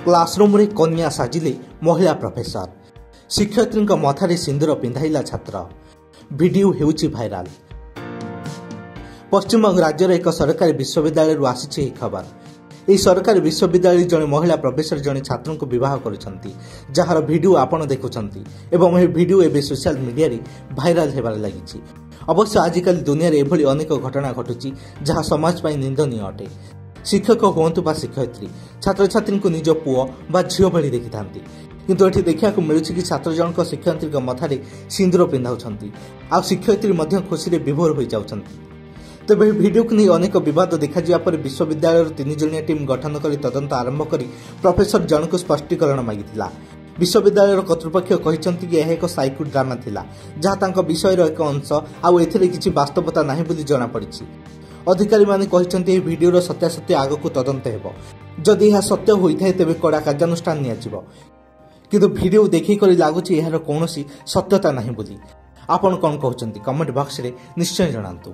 Classroom रे कन्या साजिले महिला प्रोफेसर शिक्षयित्री मथारे सिंदूर पिंधाइला छात्र वीडियो हेउची भाइराल। पश्चिमबंग राज्यर एक सरकारी विश्वविद्यालय आसी खबर। यह सरकारी विश्वविद्यालय जड़े महिला प्रोफेसर जड़े छात्र को विवाह करुछंती, जार वीडियो आपण देखुछंती एवं यह वीडियो एबे सोशल मीडिया रे भाइराल हेबार लागिछि। अवश्य आजिकल दुनिया रे एभली अनेक घटना घटुछि जहाँ समाज पाई निंदनीय अटे। शिक्षक हुंतु बा शिक्षयित्री छात्र छात्री को निज पुओ बा झियो भली देखिथांती, किंतु एठी देखिया को मिलुछि कि छात्र जनक शिक्षयित्री मथारे सिंदूर पिंधाउछंती आ शिक्षयित्री मध्य खुशी रे विभोर होई जाउछंती। तेबे भिडियो को नहीं अनेक बद देखा पर विश्वविद्यालय 3 जणिया टीम गठन कर तदंत आरंभ कर प्रोफेसर जनक स्पष्टीकरण मागिथिला। विश्वविद्यालय कर्तृपक्ष कहते कि यह एक साइको ड्रामा थिला, जहाँ तांको विषय एक अंश आउ एथिरे किछि वास्तवता नाही बोली जଣା पड़िछि। अधिकारी माने कहते भिडियो सत्यासत्य आगक तदंत हेबो, जदि यह सत्य होइथाय तेबे कड़ा कार्यानुष्ठान नियाजिबो, किंतु भिडियो देखि करी लागुछि एहार कोनोसी सत्यता नाही बोली। आपण कोन कहउछंती कमेंट बॉक्स रे निश्चय जणांतु।